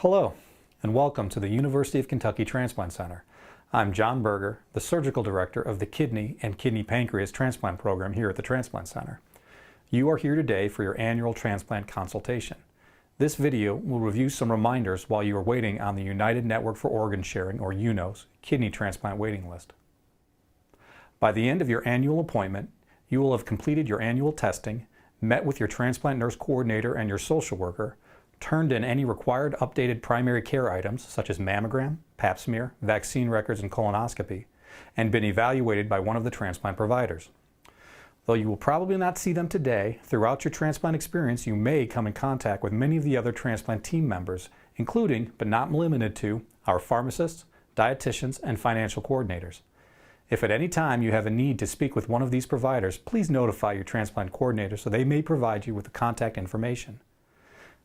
Hello, and welcome to the University of Kentucky Transplant Center. I'm John Berger, the Surgical Director of the Kidney and Kidney Pancreas Transplant Program here at the Transplant Center. You are here today for your annual transplant consultation. This video will review some reminders while you are waiting on the United Network for Organ Sharing, or UNOS, kidney transplant waiting list. By the end of your annual appointment, you will have completed your annual testing, met with your transplant nurse coordinator and your social worker, turned in any required updated primary care items such as mammogram, pap smear, vaccine records, and colonoscopy, and been evaluated by one of the transplant providers. Though you will probably not see them today, throughout your transplant experience you may come in contact with many of the other transplant team members, including, but not limited to, our pharmacists, dietitians, and financial coordinators. If at any time you have a need to speak with one of these providers, please notify your transplant coordinator so they may provide you with the contact information.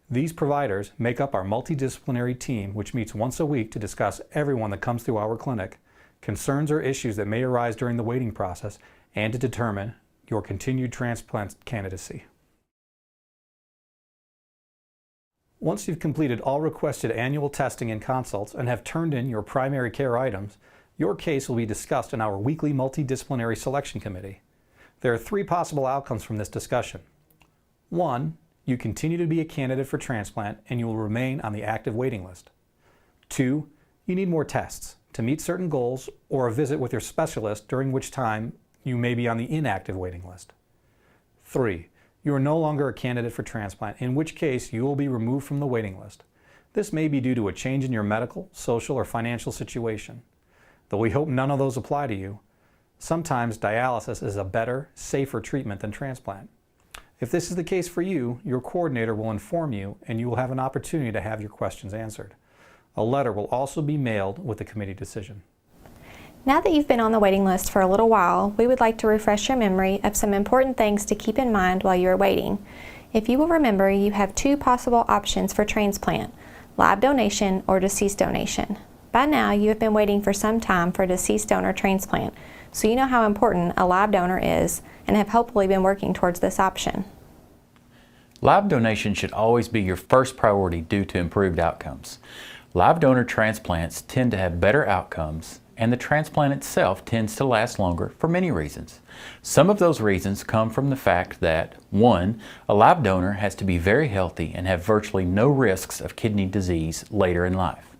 These providers make up our multidisciplinary team, which meets once a week to discuss everyone that comes through our clinic, concerns or issues that may arise during the waiting process, and to determine your continued transplant candidacy. Once you've completed all requested annual testing and consults and have turned in your primary care items, your case will be discussed in our weekly multidisciplinary selection committee. There are three possible outcomes from this discussion. 1. You continue to be a candidate for transplant and you will remain on the active waiting list. 2. You need more tests to meet certain goals or a visit with your specialist, during which time you may be on the inactive waiting list. 3. You are no longer a candidate for transplant, in which case you will be removed from the waiting list. This may be due to a change in your medical, social, or financial situation. Though we hope none of those apply to you, sometimes dialysis is a better, safer treatment than transplant. If this is the case for you, your coordinator will inform you and you will have an opportunity to have your questions answered. A letter will also be mailed with the committee decision. Now that you've been on the waiting list for a little while, we would like to refresh your memory of some important things to keep in mind while you are waiting. If you will remember, you have two possible options for transplant: live donation or deceased donation. By now, you have been waiting for some time for a deceased donor transplant, so you know how important a live donor is and have hopefully been working towards this option. Live donation should always be your first priority due to improved outcomes. Live donor transplants tend to have better outcomes, and the transplant itself tends to last longer for many reasons. Some of those reasons come from the fact that 1. A live donor has to be very healthy and have virtually no risks of kidney disease later in life.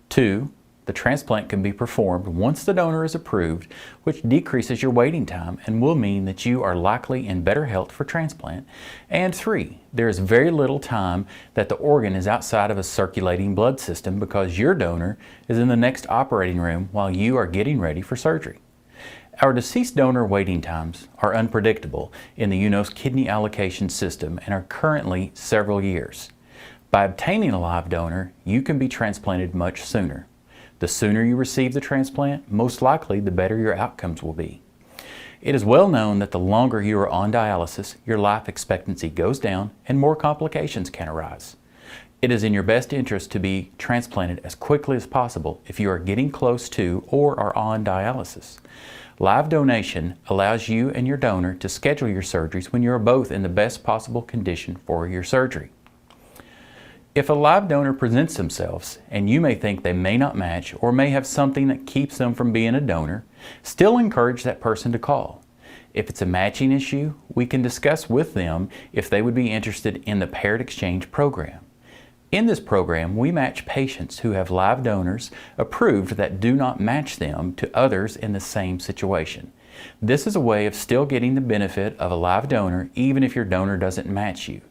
2. The transplant can be performed once the donor is approved, which decreases your waiting time and will mean that you are likely in better health for transplant. And 3, there is very little time that the organ is outside of a circulating blood system because your donor is in the next operating room while you are getting ready for surgery. Our deceased donor waiting times are unpredictable in the UNOS kidney allocation system and are currently several years. By obtaining a live donor, you can be transplanted much sooner. The sooner you receive the transplant, most likely the better your outcomes will be. It is well known that the longer you are on dialysis, your life expectancy goes down and more complications can arise. It is in your best interest to be transplanted as quickly as possible if you are getting close to or are on dialysis. Live donation allows you and your donor to schedule your surgeries when you are both in the best possible condition for your surgery. If a live donor presents themselves and you may think they may not match or may have something that keeps them from being a donor, still encourage that person to call. If it's a matching issue, we can discuss with them if they would be interested in the paired exchange program. In this program, we match patients who have live donors approved that do not match them to others in the same situation. This is a way of still getting the benefit of a live donor even if your donor doesn't match you.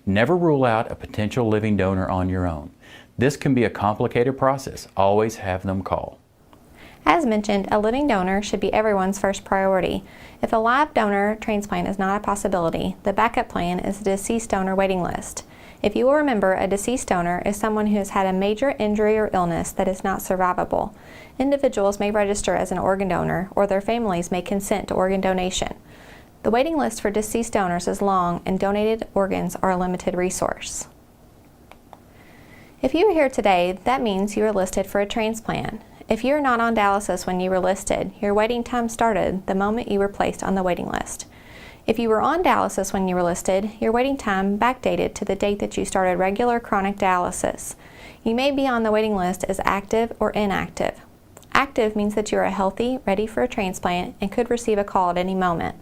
Never rule out a potential living donor on your own. This can be a complicated process. Always have them call. As mentioned, a living donor should be everyone's first priority. If a live donor transplant is not a possibility, the backup plan is the deceased donor waiting list. If you will remember, a deceased donor is someone who has had a major injury or illness that is not survivable. Individuals may register as an organ donor, or their families may consent to organ donation. The waiting list for deceased donors is long and donated organs are a limited resource. If you are here today, that means you are listed for a transplant. If you are not on dialysis when you were listed, your waiting time started the moment you were placed on the waiting list. If you were on dialysis when you were listed, your waiting time backdated to the date that you started regular chronic dialysis. You may be on the waiting list as active or inactive. Active means that you are healthy, ready for a transplant, and could receive a call at any moment.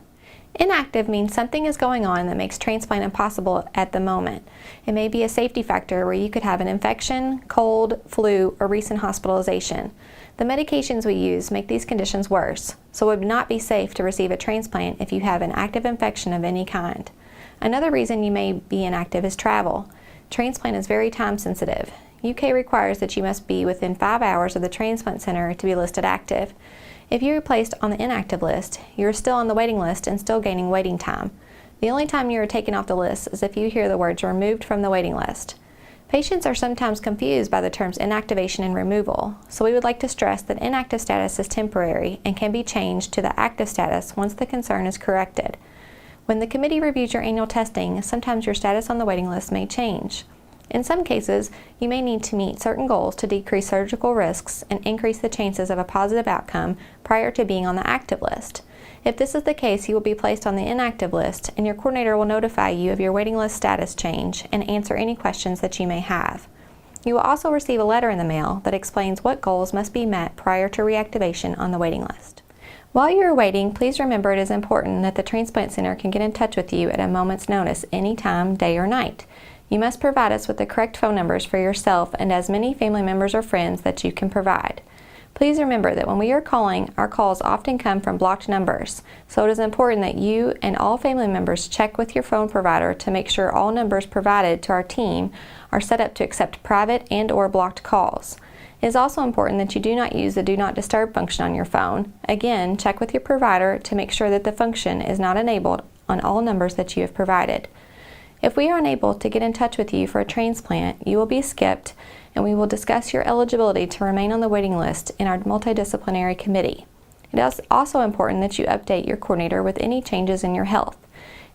Inactive means something is going on that makes transplant impossible at the moment. It may be a safety factor where you could have an infection, cold, flu, or recent hospitalization. The medications we use make these conditions worse, so it would not be safe to receive a transplant if you have an active infection of any kind. Another reason you may be inactive is travel. Transplant is very time sensitive. UK requires that you must be within 5 hours of the transplant center to be listed active. If you are placed on the inactive list, you are still on the waiting list and still gaining waiting time. The only time you are taken off the list is if you hear the words removed from the waiting list. Patients are sometimes confused by the terms inactivation and removal, so we would like to stress that inactive status is temporary and can be changed to the active status once the concern is corrected. When the committee reviews your annual testing, sometimes your status on the waiting list may change. In some cases, you may need to meet certain goals to decrease surgical risks and increase the chances of a positive outcome prior to being on the active list. If this is the case, you will be placed on the inactive list, and your coordinator will notify you of your waiting list status change and answer any questions that you may have. You will also receive a letter in the mail that explains what goals must be met prior to reactivation on the waiting list. While you are waiting, please remember it is important that the transplant center can get in touch with you at a moment's notice anytime, day or night. You must provide us with the correct phone numbers for yourself and as many family members or friends that you can provide. Please remember that when we are calling, our calls often come from blocked numbers, so it is important that you and all family members check with your phone provider to make sure all numbers provided to our team are set up to accept private and/or blocked calls. It is also important that you do not use the Do Not Disturb function on your phone. Again, check with your provider to make sure that the function is not enabled on all numbers that you have provided. If we are unable to get in touch with you for a transplant, you will be skipped, and we will discuss your eligibility to remain on the waiting list in our multidisciplinary committee. It is also important that you update your coordinator with any changes in your health.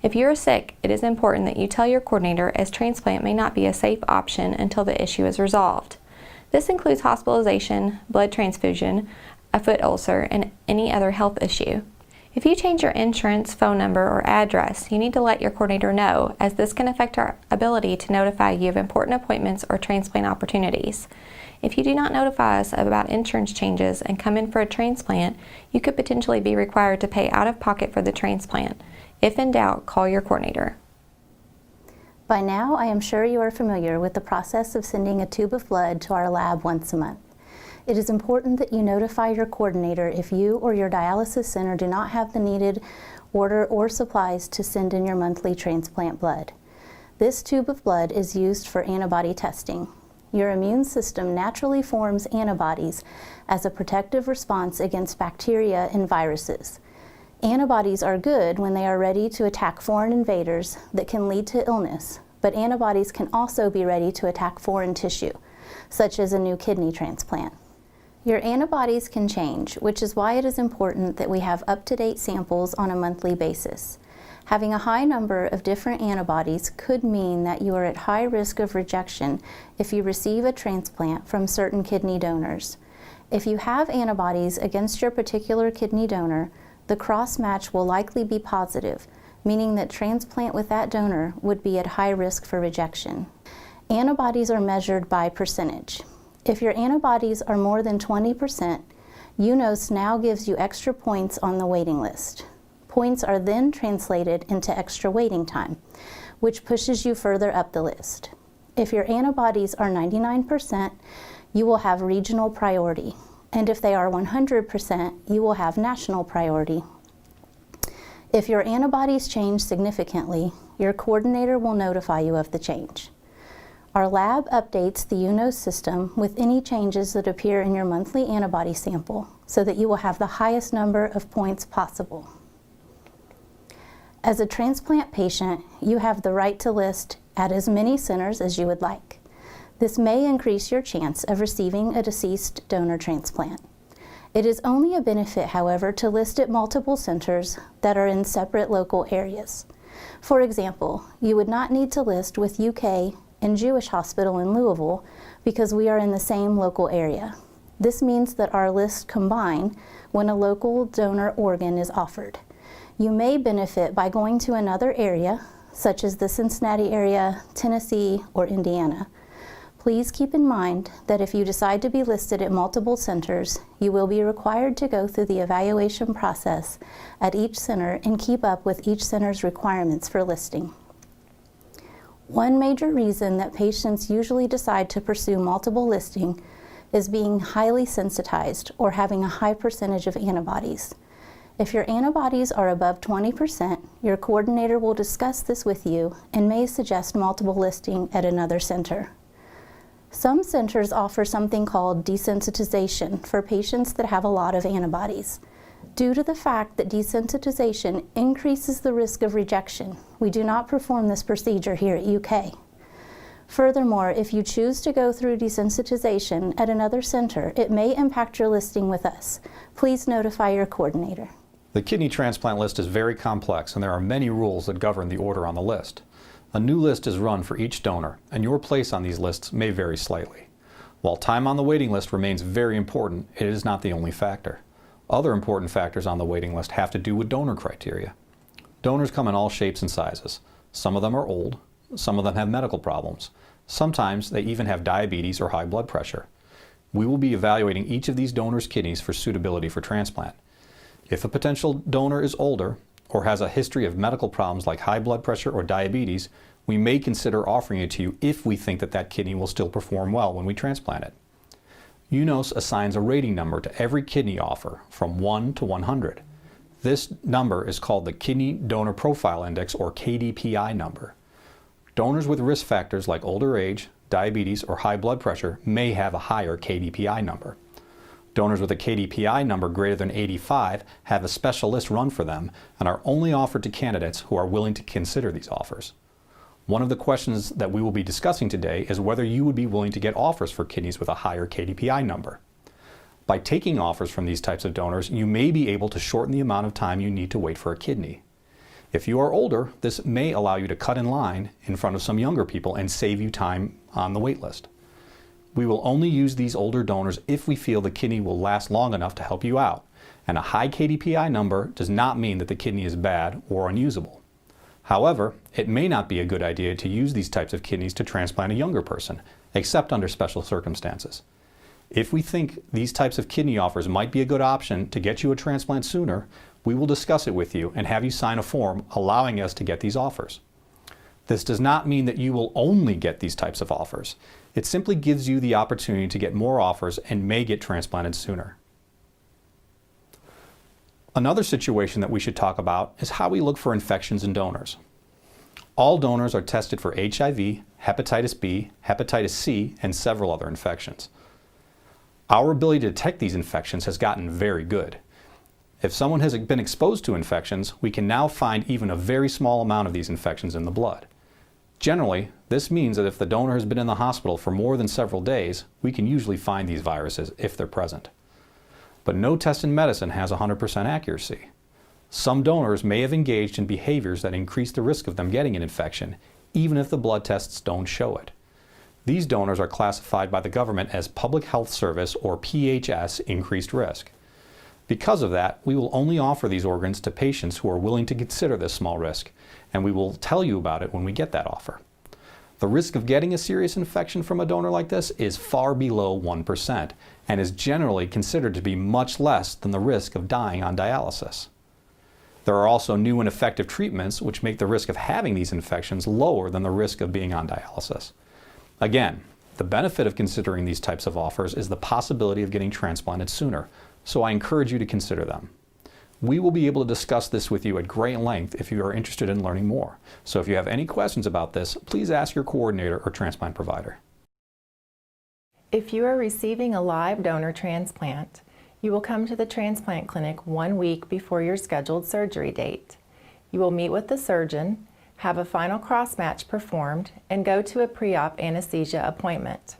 If you are sick, it is important that you tell your coordinator, as transplant may not be a safe option until the issue is resolved. This includes hospitalization, blood transfusion, a foot ulcer, and any other health issue. If you change your insurance, phone number, or address, you need to let your coordinator know, as this can affect our ability to notify you of important appointments or transplant opportunities. If you do not notify us about insurance changes and come in for a transplant, you could potentially be required to pay out of pocket for the transplant. If in doubt, call your coordinator. By now, I am sure you are familiar with the process of sending a tube of blood to our lab once a month. It is important that you notify your coordinator if you or your dialysis center do not have the needed order or supplies to send in your monthly transplant blood. This tube of blood is used for antibody testing. Your immune system naturally forms antibodies as a protective response against bacteria and viruses. Antibodies are good when they are ready to attack foreign invaders that can lead to illness, but antibodies can also be ready to attack foreign tissue, such as a new kidney transplant. Your antibodies can change, which is why it is important that we have up-to-date samples on a monthly basis. Having a high number of different antibodies could mean that you are at high risk of rejection if you receive a transplant from certain kidney donors. If you have antibodies against your particular kidney donor, the cross-match will likely be positive, meaning that transplant with that donor would be at high risk for rejection. Antibodies are measured by percentage. If your antibodies are more than 20%, UNOS now gives you extra points on the waiting list. Points are then translated into extra waiting time, which pushes you further up the list. If your antibodies are 99%, you will have regional priority, and if they are 100%, you will have national priority. If your antibodies change significantly, your coordinator will notify you of the change. Our lab updates the UNOS system with any changes that appear in your monthly antibody sample so that you will have the highest number of points possible. As a transplant patient, you have the right to list at as many centers as you would like. This may increase your chance of receiving a deceased donor transplant. It is only a benefit, however, to list at multiple centers that are in separate local areas. For example, you would not need to list with UK and Jewish Hospital in Louisville because we are in the same local area. This means that our lists combine when a local donor organ is offered. You may benefit by going to another area, such as the Cincinnati area, Tennessee, or Indiana. Please keep in mind that if you decide to be listed at multiple centers, you will be required to go through the evaluation process at each center and keep up with each center's requirements for listing. One major reason that patients usually decide to pursue multiple listing is being highly sensitized or having a high percentage of antibodies. If your antibodies are above 20%, your coordinator will discuss this with you and may suggest multiple listing at another center. Some centers offer something called desensitization for patients that have a lot of antibodies. Due to the fact that desensitization increases the risk of rejection, we do not perform this procedure here at UK. Furthermore, if you choose to go through desensitization at another center, it may impact your listing with us. Please notify your coordinator. The kidney transplant list is very complex, and there are many rules that govern the order on the list. A new list is run for each donor, and your place on these lists may vary slightly. While time on the waiting list remains very important, it is not the only factor. Other important factors on the waiting list have to do with donor criteria. Donors come in all shapes and sizes. Some of them are old, some of them have medical problems. Sometimes they even have diabetes or high blood pressure. We will be evaluating each of these donors' kidneys for suitability for transplant. If a potential donor is older, or has a history of medical problems like high blood pressure or diabetes, we may consider offering it to you if we think that that kidney will still perform well when we transplant it. UNOS assigns a rating number to every kidney offer from 1 to 100. This number is called the Kidney Donor Profile Index, or KDPI number. Donors with risk factors like older age, diabetes, or high blood pressure may have a higher KDPI number. Donors with a KDPI number greater than 85 have a special list run for them and are only offered to candidates who are willing to consider these offers. One of the questions that we will be discussing today is whether you would be willing to get offers for kidneys with a higher KDPI number. By taking offers from these types of donors, you may be able to shorten the amount of time you need to wait for a kidney. If you are older, this may allow you to cut in line in front of some younger people and save you time on the wait list. We will only use these older donors if we feel the kidney will last long enough to help you out, and a high KDPI number does not mean that the kidney is bad or unusable. However, it may not be a good idea to use these types of kidneys to transplant a younger person, except under special circumstances. If we think these types of kidney offers might be a good option to get you a transplant sooner, we will discuss it with you and have you sign a form allowing us to get these offers. This does not mean that you will only get these types of offers. It simply gives you the opportunity to get more offers and may get transplanted sooner. Another situation that we should talk about is how we look for infections in donors. All donors are tested for HIV, hepatitis B, hepatitis C, and several other infections. Our ability to detect these infections has gotten very good. If someone has been exposed to infections, we can now find even a very small amount of these infections in the blood. Generally, this means that if the donor has been in the hospital for more than several days, we can usually find these viruses if they're present. But no test in medicine has 100% accuracy. Some donors may have engaged in behaviors that increase the risk of them getting an infection, even if the blood tests don't show it. These donors are classified by the government as Public Health Service, or PHS, increased risk. Because of that, we will only offer these organs to patients who are willing to consider this small risk, and we will tell you about it when we get that offer. The risk of getting a serious infection from a donor like this is far below 1% and is generally considered to be much less than the risk of dying on dialysis. There are also new and effective treatments which make the risk of having these infections lower than the risk of being on dialysis. Again, the benefit of considering these types of offers is the possibility of getting transplanted sooner, so I encourage you to consider them. We will be able to discuss this with you at great length if you are interested in learning more. So if you have any questions about this, please ask your coordinator or transplant provider. If you are receiving a live donor transplant, you will come to the transplant clinic 1 week before your scheduled surgery date. You will meet with the surgeon, have a final cross-match performed, and go to a pre-op anesthesia appointment.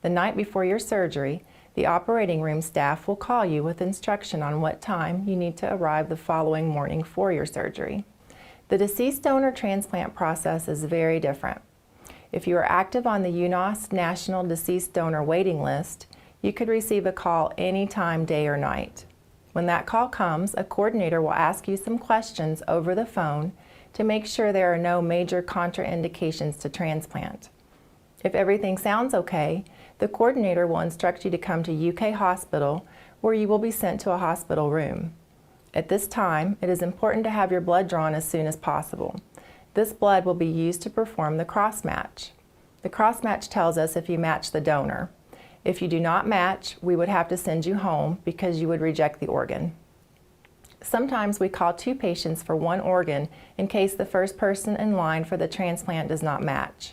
The night before your surgery, the operating room staff will call you with instruction on what time you need to arrive the following morning for your surgery. The deceased donor transplant process is very different. If you are active on the UNOS National Deceased Donor Waiting List, you could receive a call anytime, day or night. When that call comes, a coordinator will ask you some questions over the phone to make sure there are no major contraindications to transplant. If everything sounds okay, the coordinator will instruct you to come to UK Hospital, where you will be sent to a hospital room. At this time, it is important to have your blood drawn as soon as possible. This blood will be used to perform the cross-match. The cross-match tells us if you match the donor. If you do not match, we would have to send you home because you would reject the organ. Sometimes we call 2 patients for 1 organ in case the first person in line for the transplant does not match.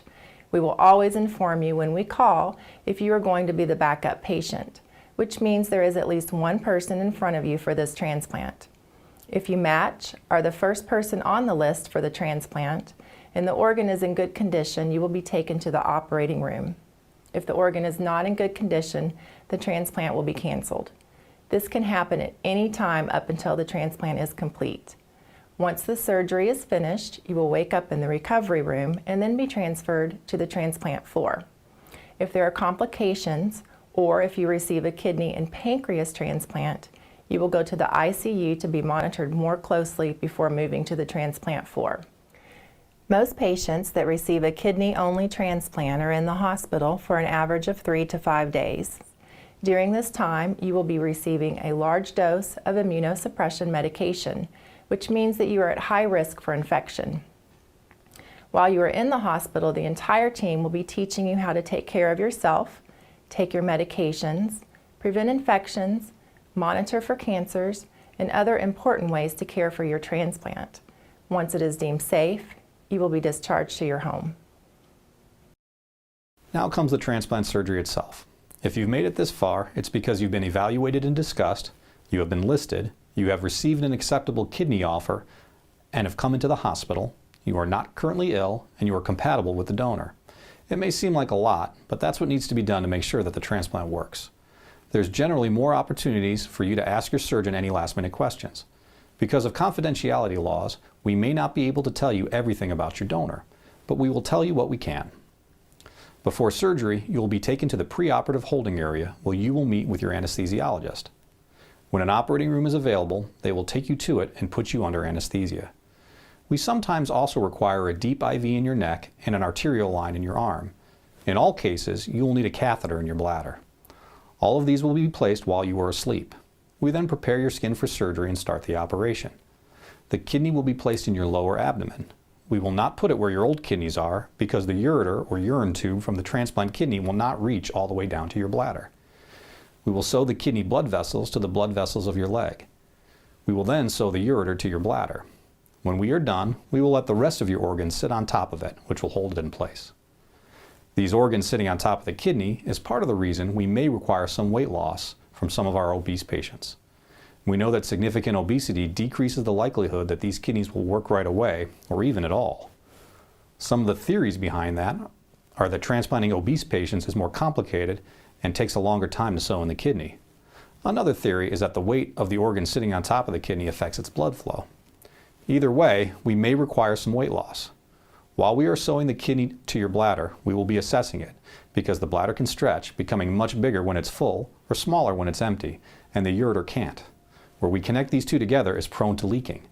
We will always inform you when we call if you are going to be the backup patient, which means there is at least 1 person in front of you for this transplant. If you match, are the first person on the list for the transplant, and the organ is in good condition, you will be taken to the operating room. If the organ is not in good condition, the transplant will be canceled. This can happen at any time up until the transplant is complete. Once the surgery is finished, you will wake up in the recovery room and then be transferred to the transplant floor. If there are complications, or if you receive a kidney and pancreas transplant, you will go to the ICU to be monitored more closely before moving to the transplant floor. Most patients that receive a kidney-only transplant are in the hospital for an average of 3 to 5 days. During this time, you will be receiving a large dose of immunosuppression medication, which means that you are at high risk for infection. While you are in the hospital, the entire team will be teaching you how to take care of yourself, take your medications, prevent infections, monitor for cancers, and other important ways to care for your transplant. Once it is deemed safe, you will be discharged to your home. Now comes the transplant surgery itself. If you've made it this far, it's because you've been evaluated and discussed, you have been listed, you have received an acceptable kidney offer, and have come into the hospital, you are not currently ill, and you are compatible with the donor. It may seem like a lot, but that's what needs to be done to make sure that the transplant works. There's generally more opportunities for you to ask your surgeon any last-minute questions. Because of confidentiality laws, we may not be able to tell you everything about your donor, but we will tell you what we can. Before surgery, you will be taken to the preoperative holding area where you will meet with your anesthesiologist. When an operating room is available, they will take you to it and put you under anesthesia. We sometimes also require a deep IV in your neck and an arterial line in your arm. In all cases, you will need a catheter in your bladder. All of these will be placed while you are asleep. We then prepare your skin for surgery and start the operation. The kidney will be placed in your lower abdomen. We will not put it where your old kidneys are because the ureter or urine tube from the transplant kidney will not reach all the way down to your bladder. We will sew the kidney blood vessels to the blood vessels of your leg. We will then sew the ureter to your bladder. When we are done, we will let the rest of your organs sit on top of it, which will hold it in place. These organs sitting on top of the kidney is part of the reason we may require some weight loss from some of our obese patients. We know that significant obesity decreases the likelihood that these kidneys will work right away, or even at all. Some of the theories behind that are that transplanting obese patients is more complicated and takes a longer time to sew in the kidney. Another theory is that the weight of the organ sitting on top of the kidney affects its blood flow. Either way, we may require some weight loss. While we are sewing the kidney to your bladder, we will be assessing it, because the bladder can stretch, becoming much bigger when it's full or smaller when it's empty, and the ureter can't. Where we connect these two together is prone to leaking.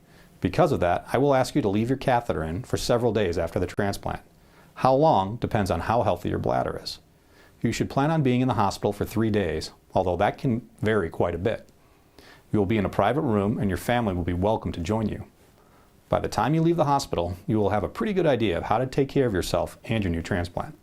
Because of that, I will ask you to leave your catheter in for several days after the transplant. How long depends on how healthy your bladder is. You should plan on being in the hospital for 3 days, although that can vary quite a bit. You will be in a private room and your family will be welcome to join you. By the time you leave the hospital, you will have a pretty good idea of how to take care of yourself and your new transplant.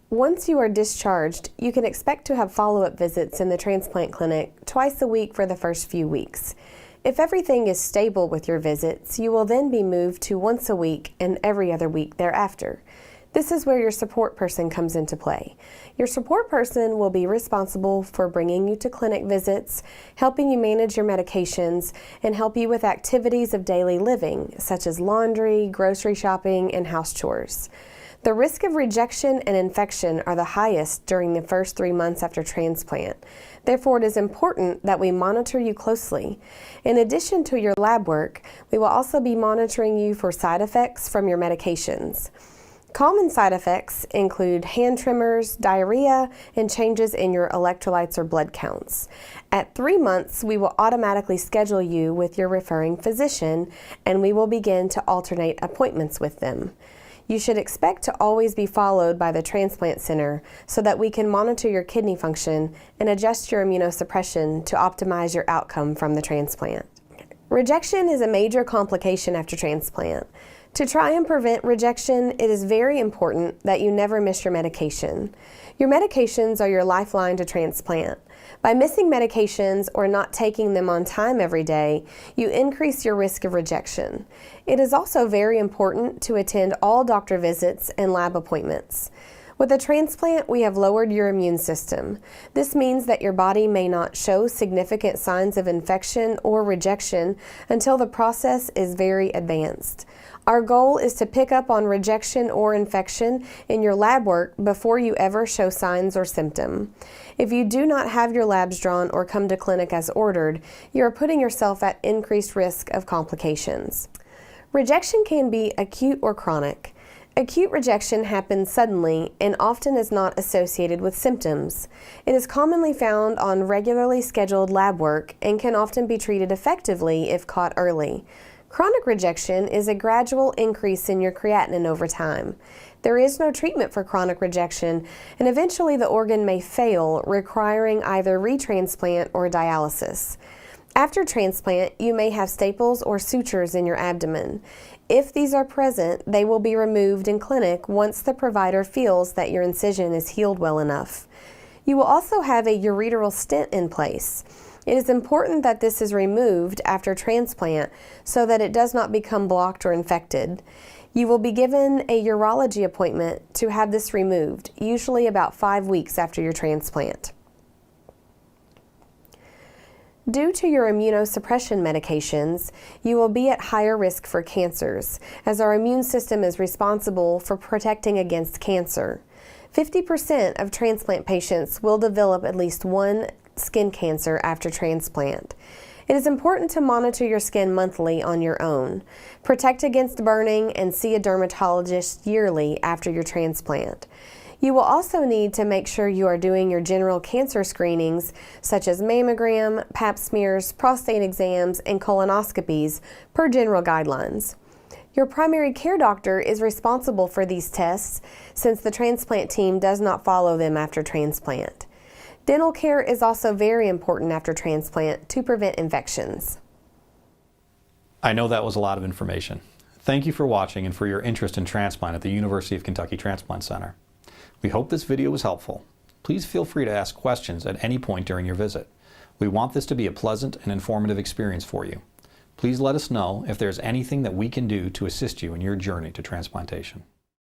Once you are discharged, you can expect to have follow-up visits in the transplant clinic twice a week for the first few weeks. If everything is stable with your visits, you will then be moved to once a week and every other week thereafter. This is where your support person comes into play. Your support person will be responsible for bringing you to clinic visits, helping you manage your medications, and help you with activities of daily living, such as laundry, grocery shopping, and house chores. The risk of rejection and infection are the highest during the first 3 months after transplant. Therefore, it is important that we monitor you closely. In addition to your lab work, we will also be monitoring you for side effects from your medications. Common side effects include hand tremors, diarrhea, and changes in your electrolytes or blood counts. At 3 months, we will automatically schedule you with your referring physician, and we will begin to alternate appointments with them. You should expect to always be followed by the transplant center so that we can monitor your kidney function and adjust your immunosuppression to optimize your outcome from the transplant. Rejection is a major complication after transplant. To try and prevent rejection, it is very important that you never miss your medication. Your medications are your lifeline to transplant. By missing medications or not taking them on time every day, you increase your risk of rejection. It is also very important to attend all doctor visits and lab appointments. With a transplant, we have lowered your immune system. This means that your body may not show significant signs of infection or rejection until the process is very advanced. Our goal is to pick up on rejection or infection in your lab work before you ever show signs or symptom. If you do not have your labs drawn or come to clinic as ordered, you are putting yourself at increased risk of complications. Rejection can be acute or chronic. Acute rejection happens suddenly and often is not associated with symptoms. It is commonly found on regularly scheduled lab work and can often be treated effectively if caught early. Chronic rejection is a gradual increase in your creatinine over time. There is no treatment for chronic rejection, and eventually the organ may fail, requiring either retransplant or dialysis. After transplant, you may have staples or sutures in your abdomen. If these are present, they will be removed in clinic once the provider feels that your incision is healed well enough. You will also have a ureteral stent in place. It is important that this is removed after transplant so that it does not become blocked or infected. You will be given a urology appointment to have this removed, usually about 5 weeks after your transplant. Due to your immunosuppression medications, you will be at higher risk for cancers, as our immune system is responsible for protecting against cancer. 50% of transplant patients will develop at least one skin cancer after transplant. It is important to monitor your skin monthly on your own. Protect against burning and see a dermatologist yearly after your transplant. You will also need to make sure you are doing your general cancer screenings such as mammogram, pap smears, prostate exams, and colonoscopies per general guidelines. Your primary care doctor is responsible for these tests since the transplant team does not follow them after transplant. Dental care is also very important after transplant to prevent infections. I know that was a lot of information. Thank you for watching and for your interest in transplant at the University of Kentucky Transplant Center. We hope this video was helpful. Please feel free to ask questions at any point during your visit. We want this to be a pleasant and informative experience for you. Please let us know if there's anything that we can do to assist you in your journey to transplantation.